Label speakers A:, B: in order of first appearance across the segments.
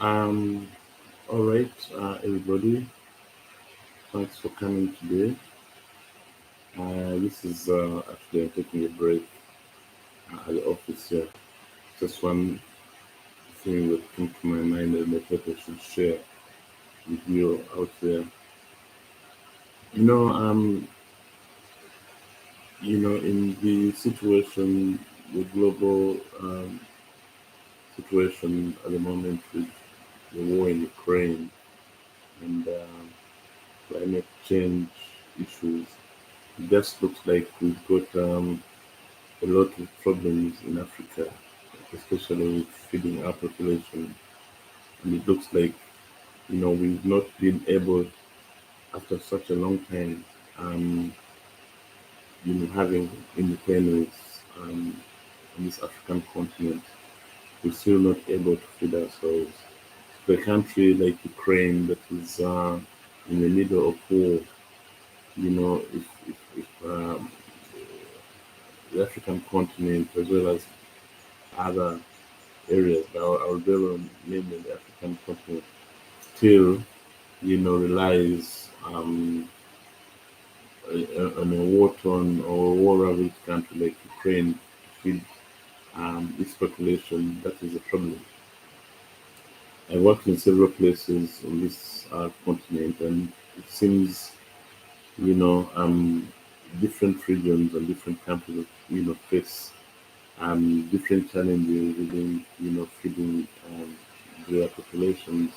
A: Um, all right, everybody, thanks for coming today. This is actually I'm taking a break at the office here. Just one thing that came to my mind and I thought I should share with you out there. You know, um, in the situation, the global situation at the moment with the war in Ukraine and climate change issues, it just looks like we've got a lot of problems in Africa, especially with feeding our population. And it looks like, we've not been able, after such a long time, um, having independence on this African continent, we're still not able to feed ourselves. For a country like Ukraine that is in the middle of war, if the African continent as well as other areas, but our very mainly the African continent, still, relies on a war-torn or war-ravaged country like Ukraine to feed its population. That is a problem. I worked in several places on this continent, and it seems, you know, um, different regions and different countries, face different challenges within, feeding their populations.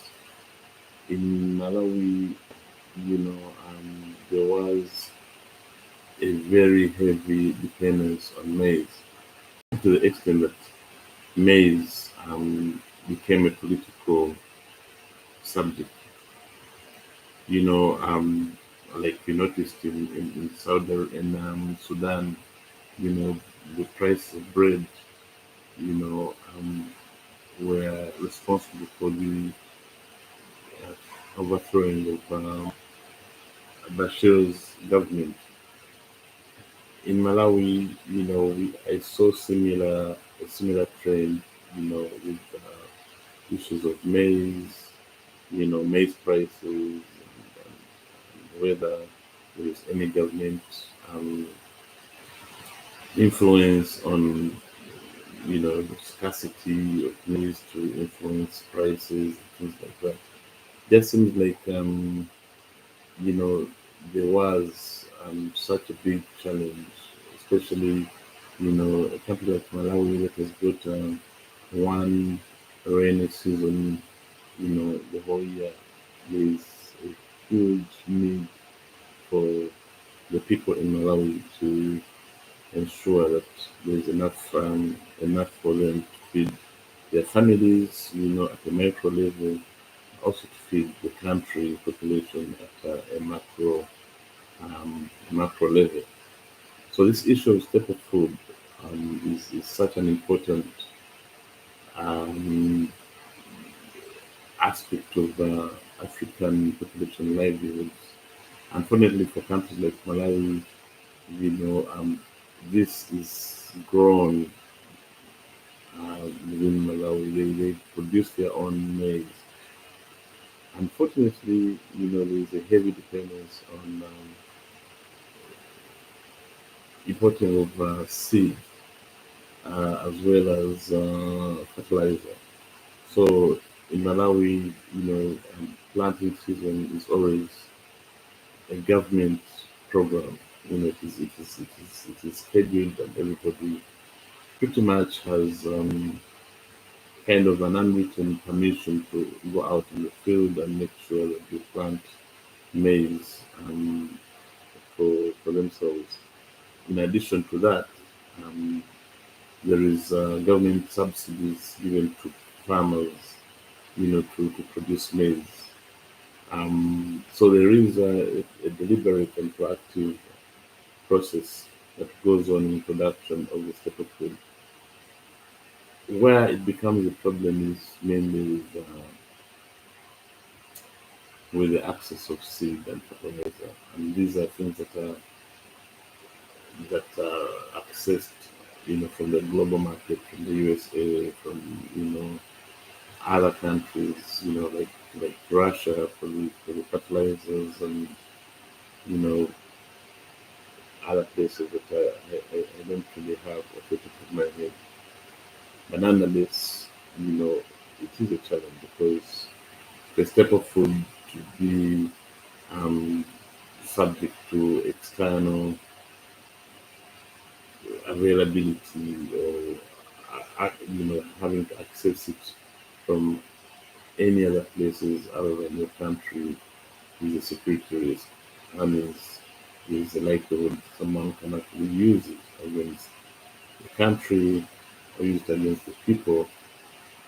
A: In Malawi, there was a very heavy dependence on maize to the extent that maize became a political subject. You know, like we noticed in Saudi in Sudan, the price of bread, you know, um, were responsible for the overthrowing of Bashir's government. In Malawi, I saw a similar trend, with issues of maize, maize prices, and whether there is any government um, influence on, the scarcity of maize to influence prices, things like that. Just seems like, you know, there was such a big challenge, especially, a country like Malawi that has got one rainy season, the whole year. There's a huge need for the people in Malawi to ensure that there's enough for them to feed their families, at a micro level, also to feed the country population at a macro level. So this issue of staple food is such an important um, aspect of African population livelihoods. Unfortunately, for countries like Malawi, this is grown within Malawi. They produce their own maize. Unfortunately, there is a heavy dependence on importing of seed as well as fertilizer. So in Malawi, planting season is always a government program. It is scheduled, and everybody pretty much has kind of an unwritten permission to go out in the field and make sure that they plant maize for themselves. In addition to that, um, there is government subsidies given to farmers, to produce maize. So there is a deliberate and proactive process that goes on in production of the staple food. Where it becomes a problem is mainly with the access of seed and fertilizer, and these are things that are accessed, from the global market, from the USA, from other countries, like Russia for the fertilizers, and you know other places that I don't really have off the top of my head. But nonetheless, it is a challenge because the type of food to be um, subject to external availability, or having to access it from any other places other than your country is a security risk. That means there's a likelihood someone can actually use it against the country or use it against the people,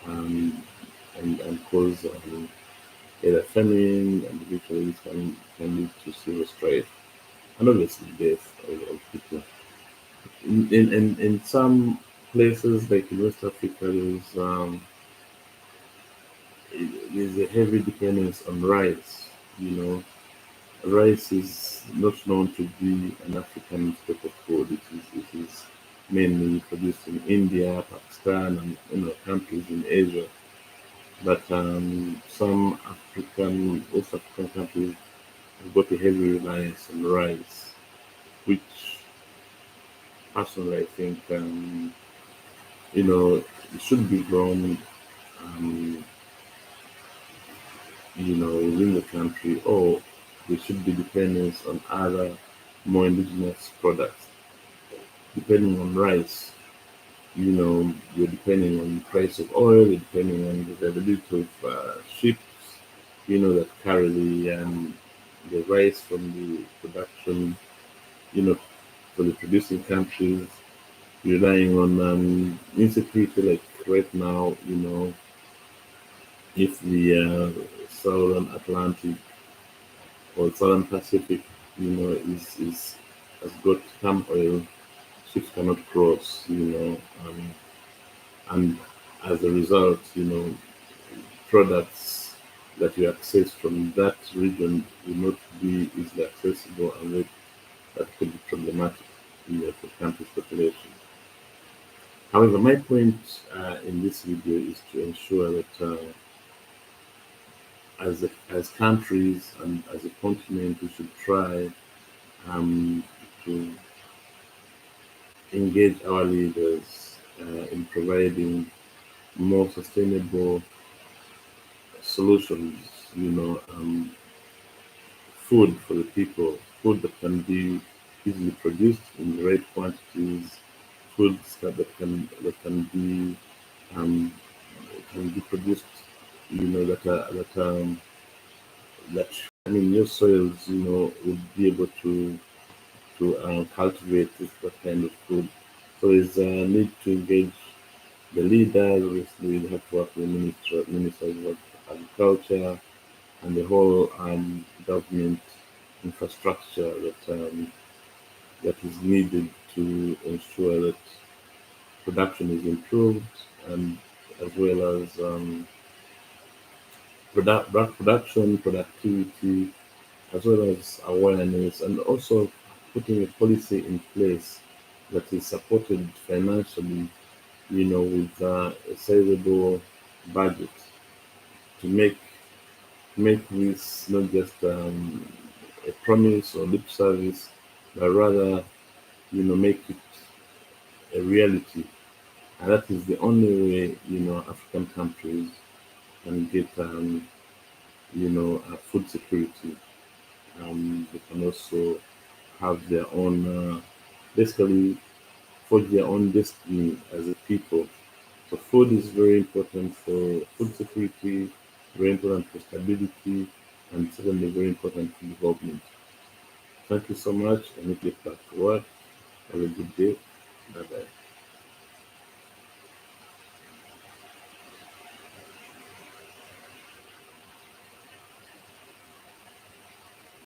A: um, and cause either famine, and eventually this can lead to serious strife and obviously death of people. In some places like in West Africa, there's a heavy dependence on rice. You know, rice is not known to be an African type of food. It is mainly produced in India, Pakistan, and countries in Asia. But some West African countries have got a heavy reliance on rice, which personally I think it should be grown um, within the country, or there should be dependence on other more indigenous products. Depending on rice, you're depending on the price of oil, you're depending on the availability of ships, that carry the rice from the production, you know, for the producing countries, relying on insecurity like right now, if the Southern Atlantic or Southern Pacific, is has got some oil, ships cannot cross, and as a result, products that you access from that region will not be easily accessible, and that could be problematic, for the country's population. However, my point in this video is to ensure that as countries and as a continent, we should try um, to engage our leaders in providing more sustainable solutions, food for the people, food that can be easily produced in the right quantities, foods um, can be produced, that I mean your soils, would be able to cultivate that kind of food. So there's a need to engage the leaders. Obviously, we have to work with the ministers of agriculture and the whole government infrastructure that is needed to ensure that production is improved, and as well as production, productivity, as well as awareness, and also putting a policy in place that is supported financially, with a sizable budget to make this not just a promise or lip service, but rather, make it a reality. And that is the only way, African countries can get, food security. They can also have their own, basically, forge their own destiny as a people. So food is very important for food security, very important for stability, and certainly very important for development. Thank you so much. I need to get back to work. Have a good day. Bye bye.